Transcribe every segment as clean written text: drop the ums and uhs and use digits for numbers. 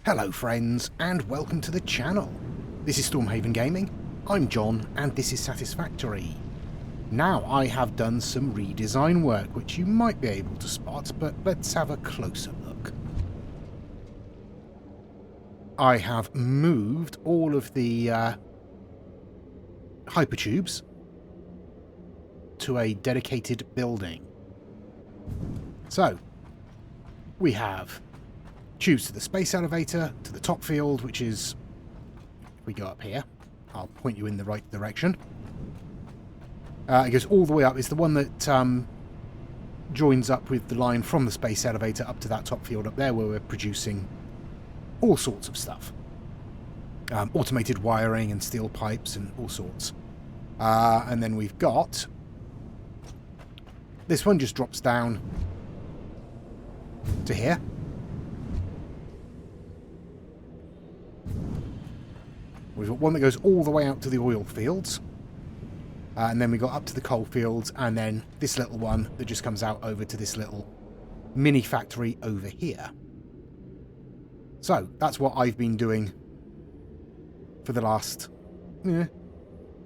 Hello friends, and welcome to the channel. This is Stormhaven Gaming, I'm John, and this is Satisfactory. Now I have done some redesign work, which you might be able to spot, but let's have a closer look. I have moved all of the hypertubes to a dedicated building. So, we have tubes to the space elevator, to the top field, which is, if we go up here, I'll point you in the right direction. It goes all the way up. It's the one that joins up with the line from the space elevator up to that top field up there, where we're producing all sorts of stuff. Automated wiring and steel pipes and all sorts. And then we've got... this one just drops down to here. We've got one that goes all the way out to the oil fields. And then we got up to the coal fields, and then this little one that just comes out over to this little mini factory over here. So, that's what I've been doing for the last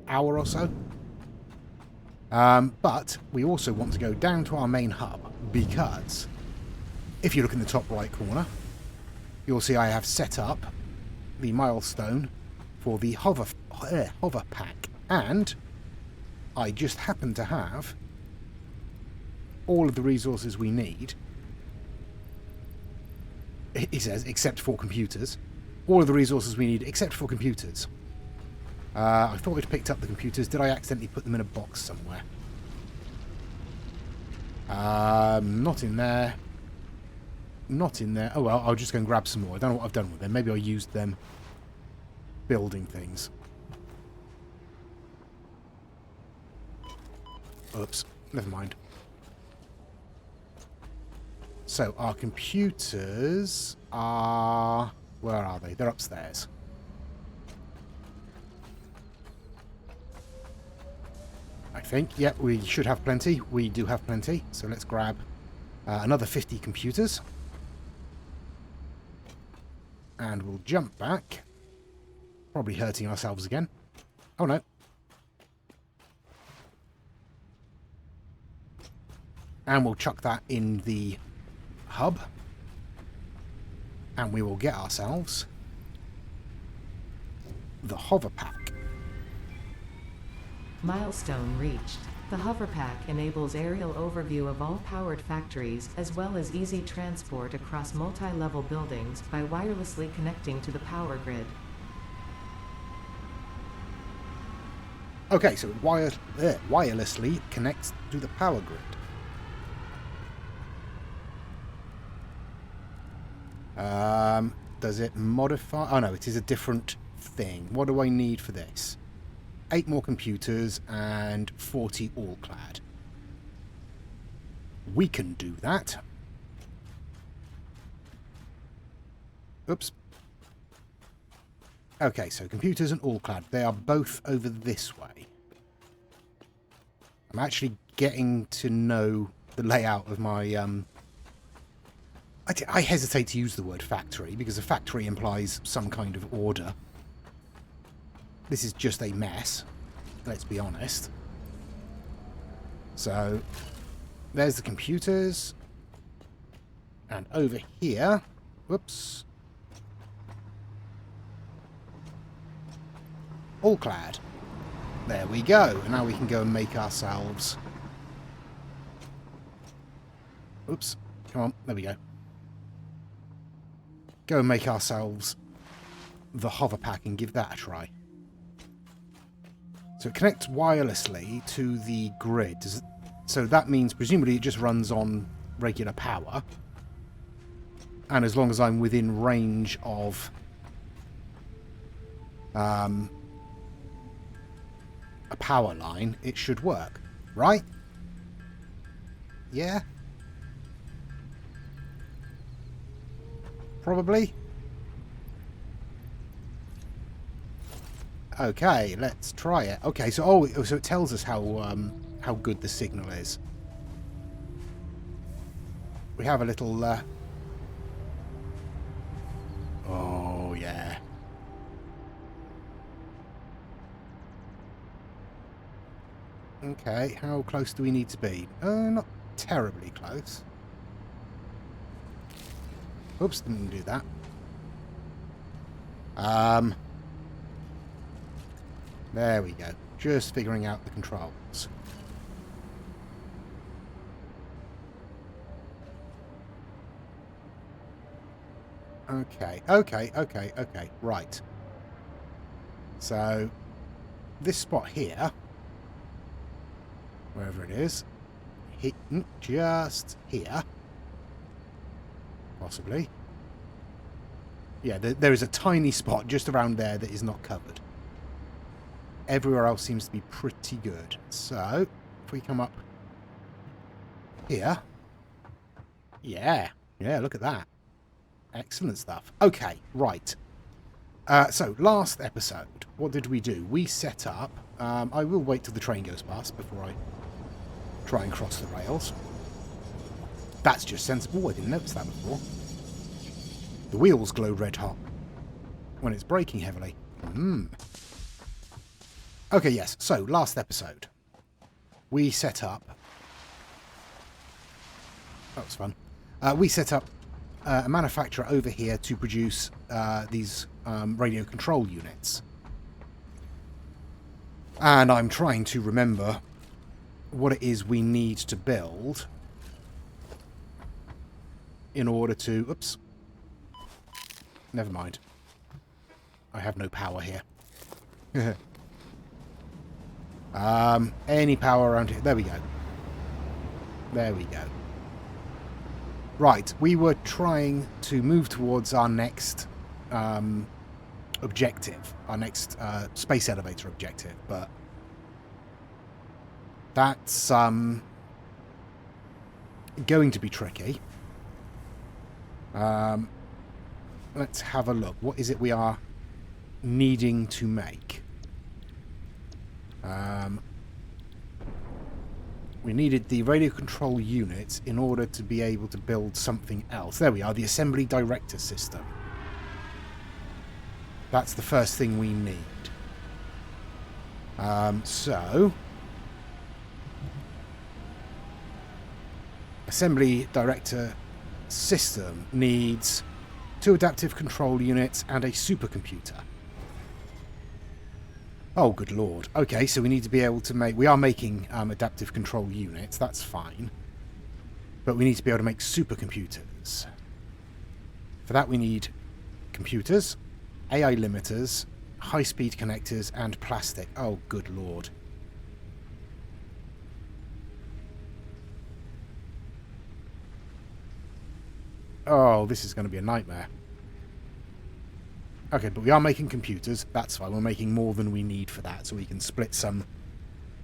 hour or so. But we also want to go down to our main hub, because if you look in the top right corner, you'll see I have set up the milestone for the hover pack, and I just happen to have all of the resources we need. He says, except for computers. All of the resources we need, except for computers. I thought we'd picked up the computers. Did I accidentally put them in a box somewhere? Not in there. Not in there. Oh well, I'll just go and grab some more. I don't know what I've done with them. Maybe I used them building things. Oops, never mind. So, our computers are... where are they? They're upstairs. I think. Yep, we should have plenty. We do have plenty. So let's grab another 50 computers. And we'll jump back. Probably hurting ourselves again. Oh no. And we'll chuck that in the hub. And we will get ourselves the hover pack. Milestone reached. The hover pack enables aerial overview of all powered factories, as well as easy transport across multi-level buildings by wirelessly connecting to the power grid. Okay, so it wirelessly connects to the power grid. Does it modify... oh no, it is a different thing. What do I need for this? 8 more computers and 40 all-clad. We can do that. Oops. Okay, so computers and all-clad. They are both over this way. I'm actually getting to know the layout of my... I hesitate to use the word factory, because a factory implies some kind of order. This is just a mess, let's be honest. So, there's the computers. And over here... whoops. All clad. There we go. And now we can go and make ourselves... oops. Come on. There we go. Go and make ourselves the hover pack and give that a try. So it connects wirelessly to the grid. So that means presumably it just runs on regular power. And as long as I'm within range of a power line, it should work. Right? Yeah? Probably. Okay, let's try it. Okay, so so it tells us how good the signal is. We have a little Oh, yeah. Okay, how close do we need to be? Not terribly close. Oops, didn't do that. There we go. Just figuring out the controls. Okay, okay. Right. So, this spot here, wherever it is, just here, possibly. Yeah, there is a tiny spot just around there that is not covered. Everywhere else seems to be pretty good. So, if we come up here, yeah, look at that. Excellent stuff. Okay, right. So, last episode, what did we do? We set up... I will wait till the train goes past before I try and cross the rails. That's just sensible. I didn't notice that before. The wheels glow red hot when it's braking heavily. Okay, yes. So, last episode, we set up... That was fun. We set up a manufacturer over here to produce these radio control units. And I'm trying to remember what it is we need to build in order to... Oops. Never mind. I have no power here. Any power around here? There we go. There we go. Right, we were trying to move towards our next objective, our next space elevator objective, but that's going to be tricky. Let's have a look. What is it we are needing to make? We needed the radio control unit in order to be able to build something else. There we are, the assembly director system. That's the first thing we need. So... Assembly director system needs 2 adaptive control units and a supercomputer. Oh, good lord. Okay, so we need to be able to make... We are making adaptive control units. That's fine. But we need to be able to make supercomputers. For that, we need computers, AI limiters, high-speed connectors, and plastic. Oh, good lord. Oh, this is going to be a nightmare. Okay, but we are making computers. That's fine. We're making more than we need for that, so we can split some,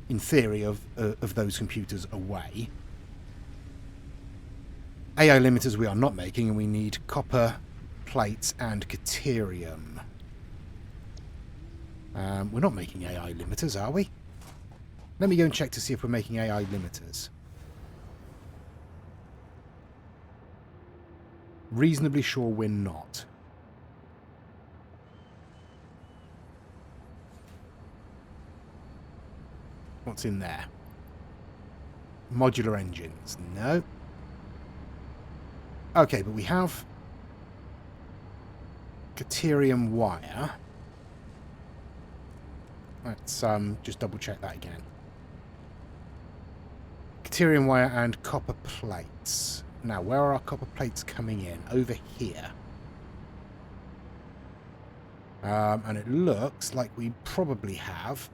in theory, of those computers away. AI limiters we are not making, and we need copper plates and deuterium. We're not making AI limiters, are we? Let me go and check to see if we're making AI limiters. Reasonably sure we're not. What's in there? Modular engines. No. Okay, but we have deuterium wire. Let's just double check that again. Deuterium wire and copper plates. Now, where are our copper plates coming in? Over here. And it looks like we probably have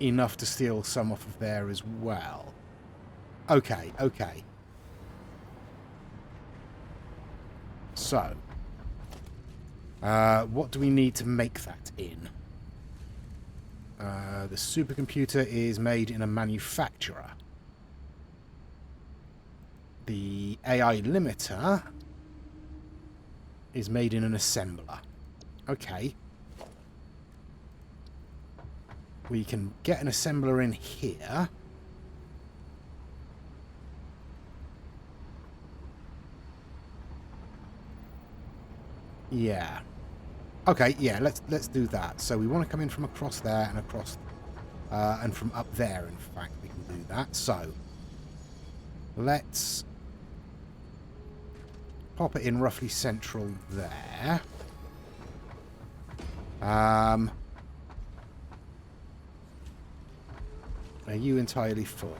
enough to steal some off of there as well. Okay, okay. So, what do we need to make that in? The supercomputer is made in a manufacturer. The AI limiter is made in an assembler. Okay. We can get an assembler in here. Yeah. Okay, yeah, let's do that. So we want to come in from across there and across, and from up there, in fact, we can do that. So, let's pop it in roughly central there. Are you entirely full?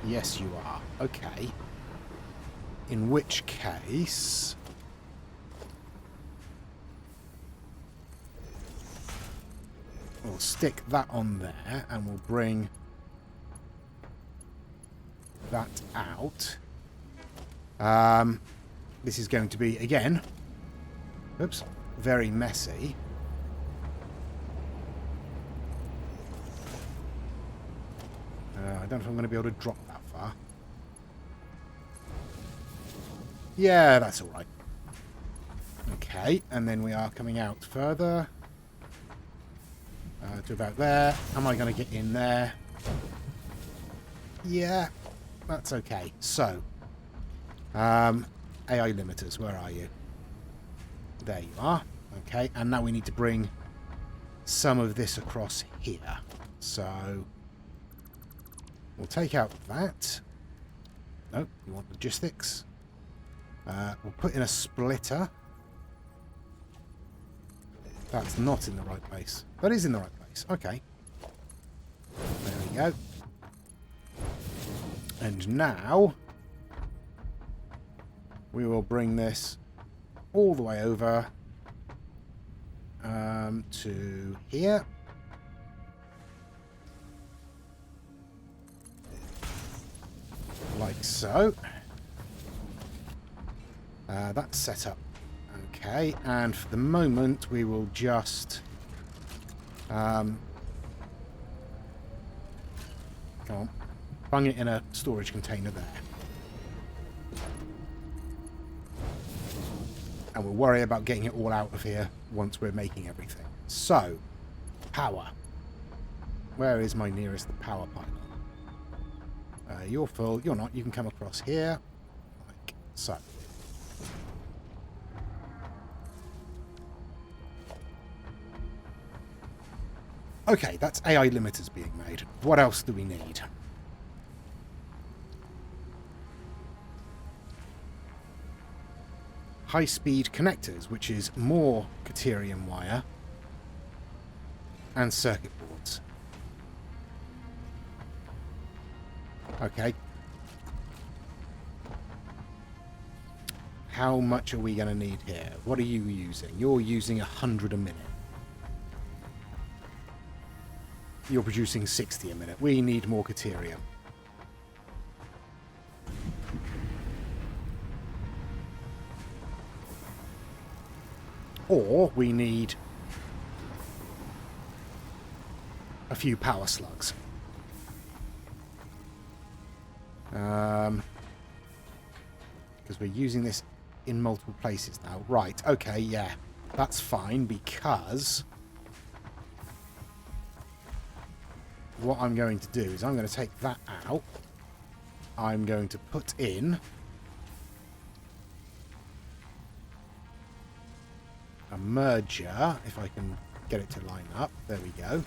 Yes, you are. Okay. In which case... we'll stick that on there, and we'll bring that out. This is going to be, again, oops, very messy. I don't know if I'm going to be able to drop that far. Yeah, that's all right. Okay, and then we are coming out further. To about there. Am I going to get in there? Yeah, that's okay. So, AI limiters, where are you? There you are. Okay, and now we need to bring some of this across here. So, we'll take out that. No, you want logistics. We'll put in a splitter. That's not in the right place. That is in the right place. Okay. There we go. And now we will bring this all the way over to here. Like so. That's set up. Okay, and for the moment we will just come on, bung it in a storage container there. And we'll worry about getting it all out of here once we're making everything. So, power. Where is my nearest power pylon? You're full. You're not. You can come across here. Like so. Okay, that's AI limiters being made. What else do we need? High-speed connectors, which is more Caterium wire, and circuit boards. Okay. How much are we going to need here? What are you using? You're using 100 a minute. You're producing 60 a minute. We need more Caterium. Or we need a few power slugs. Because we're using this in multiple places now. Right, okay, yeah. That's fine, because what I'm going to do is I'm going to take that out. I'm going to put in a merger, if I can get it to line up. There we go.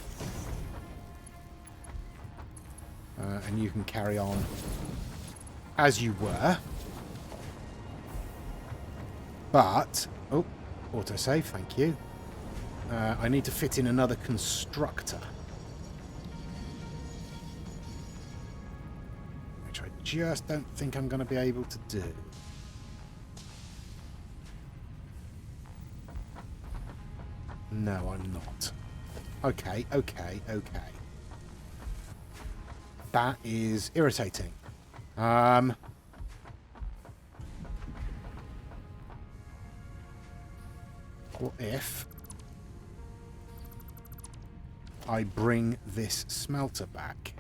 And you can carry on as you were. But, oh, autosave, thank you. I need to fit in another constructor. Which I just don't think I'm going to be able to do. No, I'm not. Okay, okay, okay. That is irritating. What if I bring this smelter back?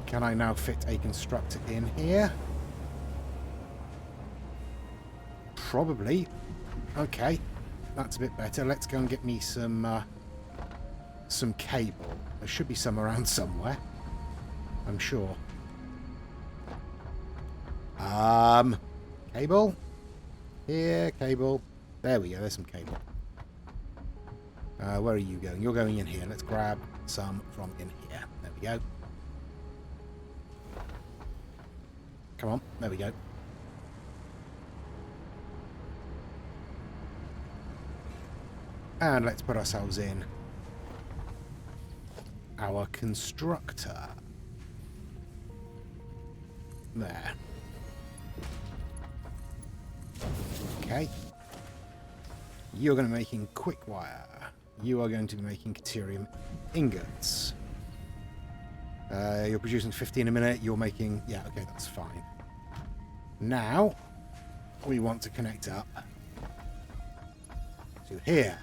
Can I now fit a constructor in here? Probably. Okay, that's a bit better. Let's go and get me some cable. There should be some around somewhere. I'm sure. Cable? Here, cable. There we go, there's some cable. Where are you going? You're going in here. Let's grab some from in here. There we go. Come on, there we go. And let's put ourselves in our constructor. There. Okay. You're going to be making quick wire. You are going to be making deuterium ingots. You're producing 15 a minute. You're making... Yeah, okay, that's fine. Now, we want to connect up to here.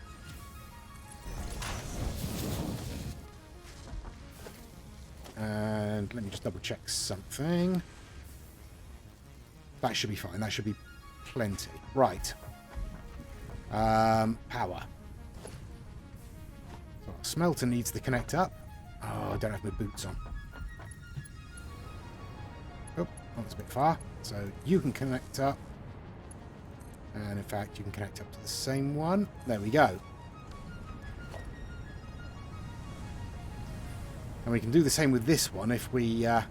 And let me just double check something. That should be fine. That should be plenty. Right. Power. So our smelter needs to connect up. Oh, I don't have my boots on. Oh, that's a bit far. So you can connect up. And in fact, you can connect up to the same one. There we go. And we can do the same with this one if we have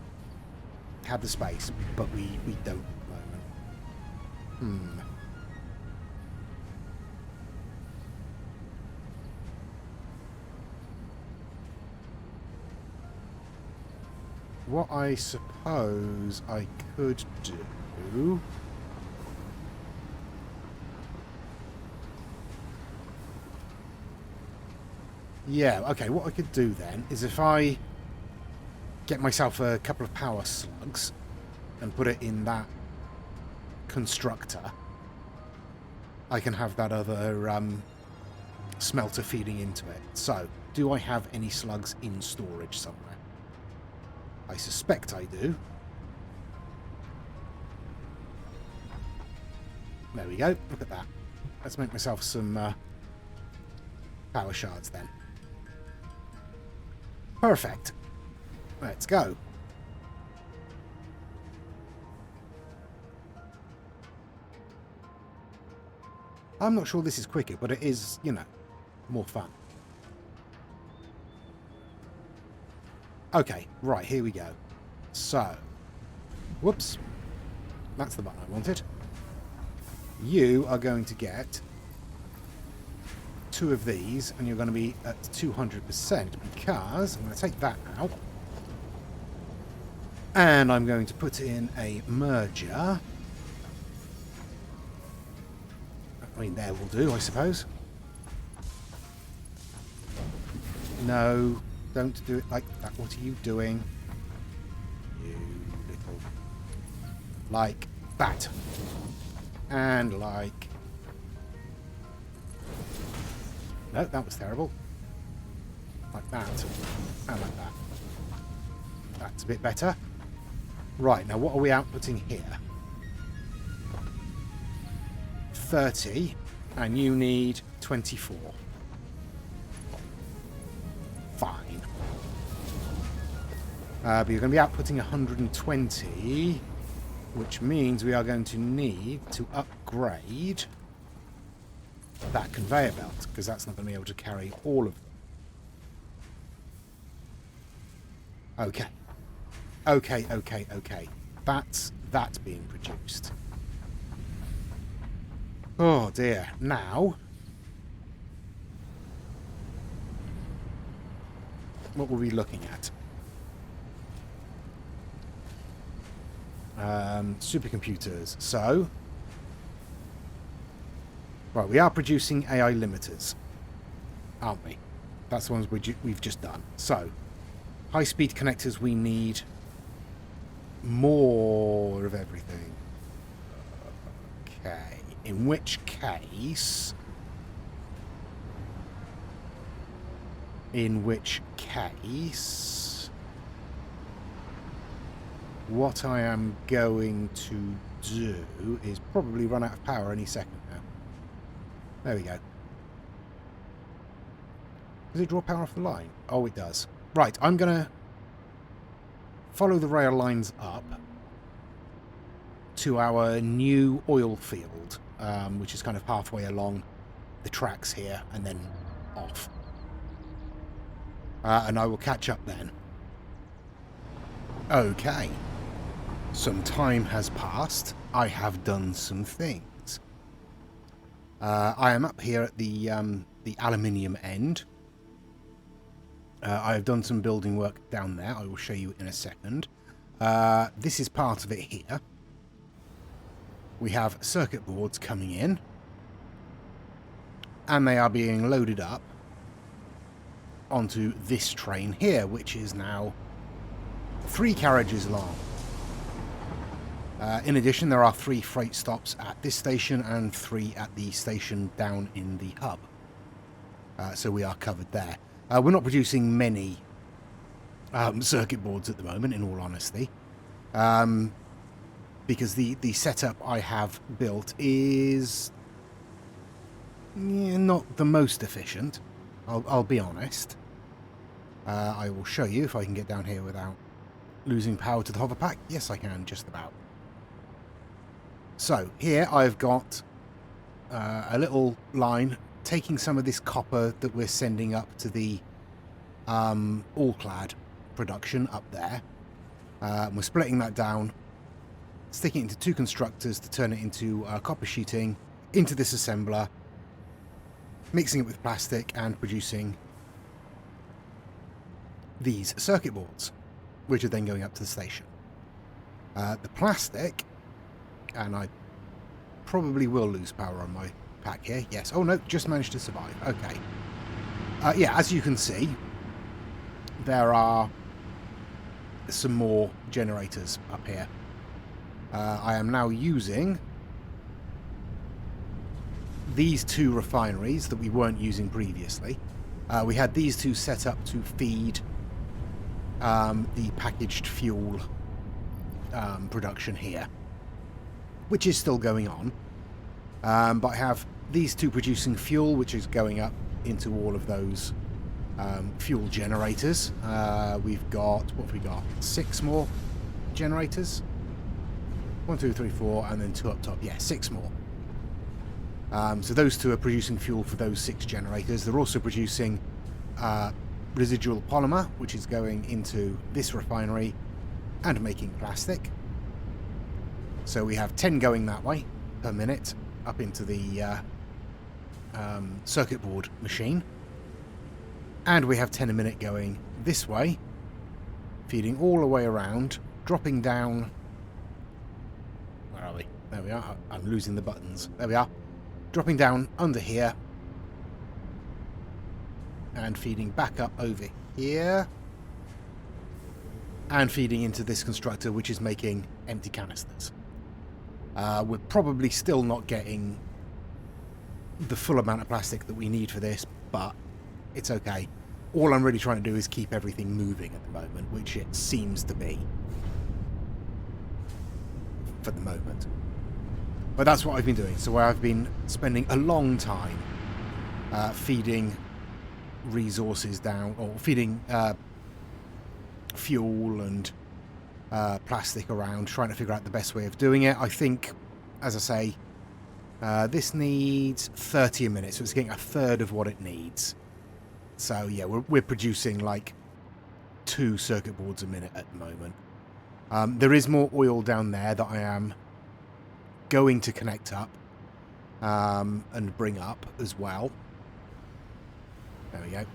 the space. But we don't at the moment. What I suppose I could do... Yeah, okay, what I could do then is if I get myself a couple of power slugs and put it in that constructor, I can have that other smelter feeding into it. So, do I have any slugs in storage somewhere? I suspect I do. There we go, look at that. Let's make myself some power shards then. Perfect. Let's go. I'm not sure this is quicker, but it is, you know, more fun. Okay, right, here we go. So, whoops. That's the button I wanted. You are going to get 2 of these, and you're going to be at 200% because I'm going to take that out. And I'm going to put in a merger. I mean, there will do, I suppose. No, don't do it like that. What are you doing? You little... Like that. And like... No, that was terrible. Like that. And like that. That's a bit better. Right, now what are we outputting here? 30, and you need 24. Fine. But you're going to be outputting 120, which means we are going to need to upgrade that conveyor belt, because that's not going to be able to carry all of them. Okay. Okay. That's that being produced. Oh dear. Now, what were we looking at? Supercomputers. So, right, we are producing AI limiters, aren't we? That's the ones we've just done. So, high-speed connectors, we need more of everything. Okay. In which case... what I am going to do is probably run out of power any second now. There we go. Does it draw power off the line? Oh, it does. Right, I'm going to follow the rail lines up to our new oil field, which is kind of halfway along the tracks here and then off. And I will catch up then. Okay. Some time has passed. I have done some things. I am up here at the aluminium end. I have done some building work down there. I will show you in a second. This is part of it here. We have circuit boards coming in. And they are being loaded up onto this train here, which is now 3 carriages long. In addition, there are 3 freight stops at this station and 3 at the station down in the hub. So we are covered there. We're not producing many circuit boards at the moment, in all honesty, because the setup I have built is not the most efficient. I'll be honest. I will show you if I can get down here without losing power to the hover pack. Yes, I can, just about. So here I've got a little line taking some of this copper that we're sending up to the all-clad production up there. We're splitting that down, sticking it into 2 constructors to turn it into copper sheeting, into this assembler, mixing it with plastic and producing these circuit boards, which are then going up to the station. The plastic, and I probably will lose power on my pack here. Yes. Oh, no, just managed to survive. Okay. Yeah, as you can see, there are some more generators up here. I am now using these 2 refineries that we weren't using previously. We had these 2 set up to feed the packaged fuel production here, which is still going on. But I have these 2 producing fuel, which is going up into all of those fuel generators. We've got, what have we got? 6 more generators? 1, 2, 3, 4, and then 2 up top. Yeah, 6 more. So those 2 are producing fuel for those 6 generators. They're also producing residual polymer, which is going into this refinery and making plastic. So we have 10 going that way per minute up into the circuit board machine. And we have 10 a minute going this way, feeding all the way around, dropping down. Where are we? There we are. I'm losing the buttons. There we are. Dropping down under here and feeding back up over here and feeding into this constructor, which is making empty canisters. We're probably still not getting the full amount of plastic that we need for this, but it's okay. All I'm really trying to do is keep everything moving at the moment, which it seems to be for the moment. But that's what I've been doing. So I've been spending a long time feeding resources down, or feeding fuel and plastic around, trying to figure out the best way of doing it. I think, as I say, this needs 30 a minute, so it's getting a third of what it needs. So yeah, we're producing like 2 circuit boards a minute at the moment. There is more oil down there that I am going to connect up and bring up as well. There we go.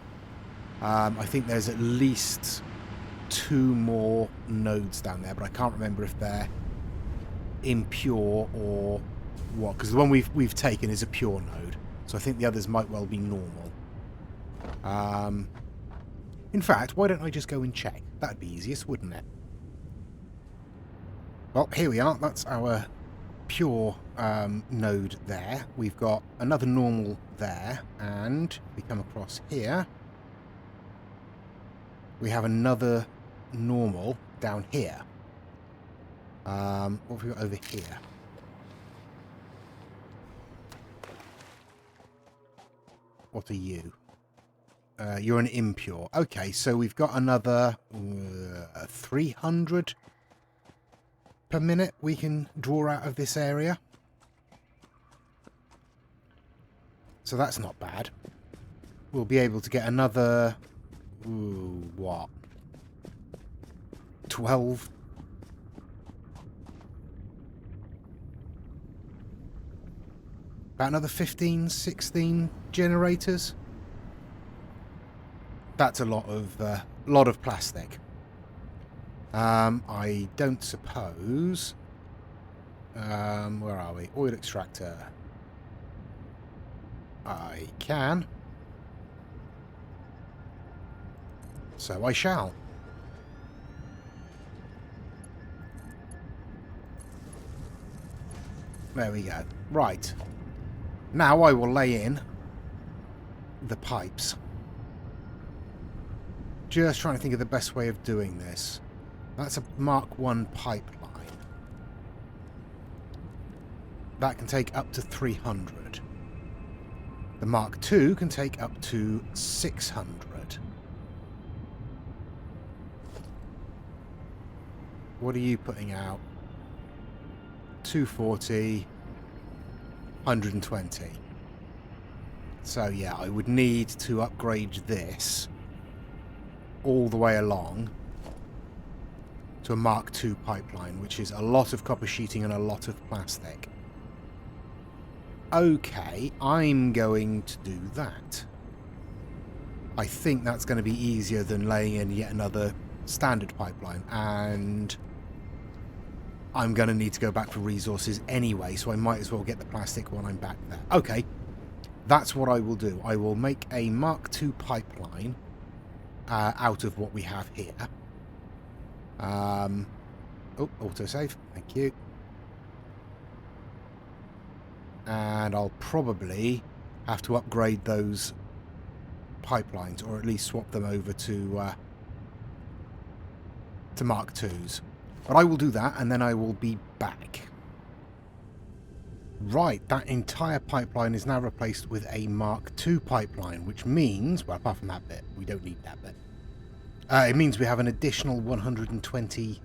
I think there's at least 2 more nodes down there, but I can't remember if they're impure or what, because the one we've taken is a pure node, so I think the others might well be normal. In fact, why don't I just go and check? That'd be easiest, wouldn't it? Well, here we are. That's our pure node there. We've got another normal there, and we come across here. We have another normal down here. What have we got over here? What are you? You're an impure. Okay, so we've got another 300 per minute we can draw out of this area. So that's not bad. We'll be able to get another... Ooh, what? 12? About another 15, 16 generators? That's a lot of plastic. I don't suppose... where are we? Oil extractor. I can. So I shall. There we go. Right. Now I will lay in the pipes. Just trying to think of the best way of doing this. That's a Mark 1 pipeline. That can take up to 300. The Mark 2 can take up to 600. What are you putting out? 240, 120. So yeah, I would need to upgrade this all the way along to a Mark II pipeline, which is a lot of copper sheeting and a lot of plastic. Okay, I'm going to do that. I think that's going to be easier than laying in yet another standard pipeline, and I'm going to need to go back for resources anyway, so I might as well get the plastic when I'm back there. Okay, that's what I will do. I will make a Mark II pipeline out of what we have here. Oh, autosave. Thank you. And I'll probably have to upgrade those pipelines, or at least swap them over to Mark IIs. But I will do that, and then I will be back. Right, that entire pipeline is now replaced with a Mark II pipeline, which means, well, apart from that bit, we don't need that bit. It means we have an additional 120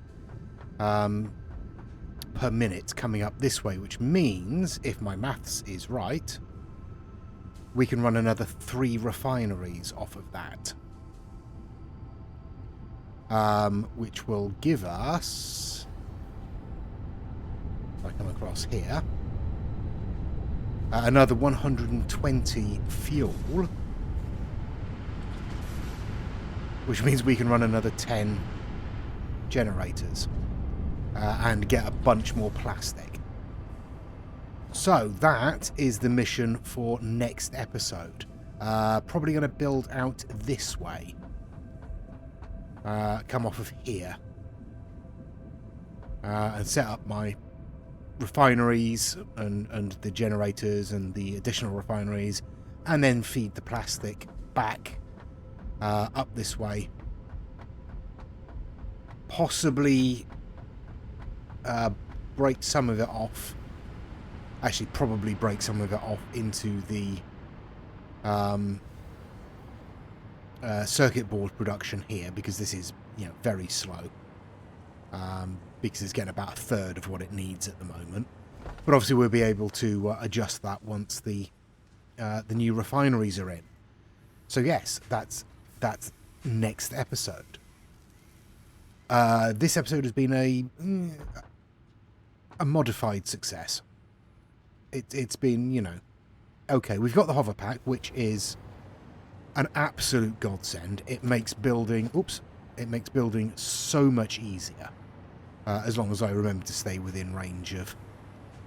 per minute coming up this way, which means, if my maths is right, we can run another 3 refineries off of that. Which will give us, if I come across here, another 120 fuel, which means we can run another 10 generators and get a bunch more plastic. So that is the mission for next episode. Probably going to build out this way. Come off of here. And set up my refineries and the generators and the additional refineries, and then feed the plastic back up this way. Possibly break some of it off. Actually, probably break some of it off into the circuit board production here, because this is, very slow. Because it's getting about a third of what it needs at the moment. But obviously we'll be able to adjust that once the new refineries are in. So yes, that's next episode. This episode has been a modified success. It's been, okay, we've got the hover pack, which is an absolute godsend. It makes building so much easier. As long as I remember to stay within range of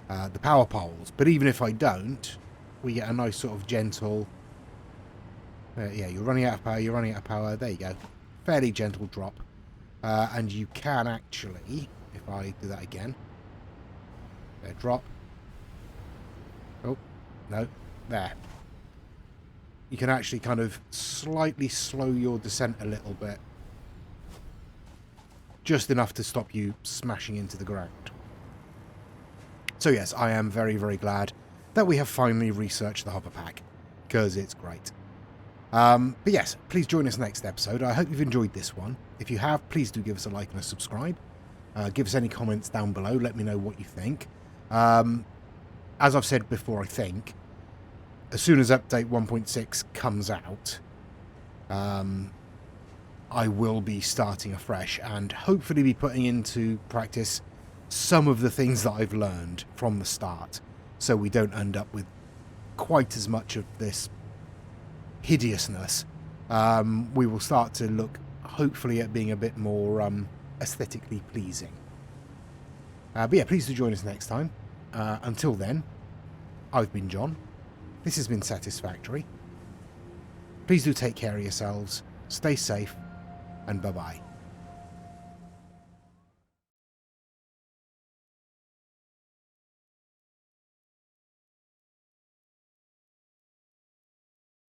the power poles. But even if I don't, we get a nice sort of gentle... yeah, you're running out of power, there you go. Fairly gentle drop. And you can actually, if I do that again... There, drop. Oh, no, there. You can actually kind of slightly slow your descent a little bit. Just enough to stop you smashing into the ground. So yes, I am very, very glad that we have finally researched the hover pack, because it's great. But yes, please join us next episode. I hope you've enjoyed this one. If you have, please do give us a like and a subscribe. Give us any comments down below. Let me know what you think. As I've said before, I think, as soon as update 1.6 comes out, I will be starting afresh and hopefully be putting into practice some of the things that I've learned from the start, so we don't end up with quite as much of this hideousness. We will start to look, hopefully, at being a bit more aesthetically pleasing. But yeah, please do join us next time. Until then, I've been John. This has been Satisfactory. Please do take care of yourselves, stay safe, and bye-bye.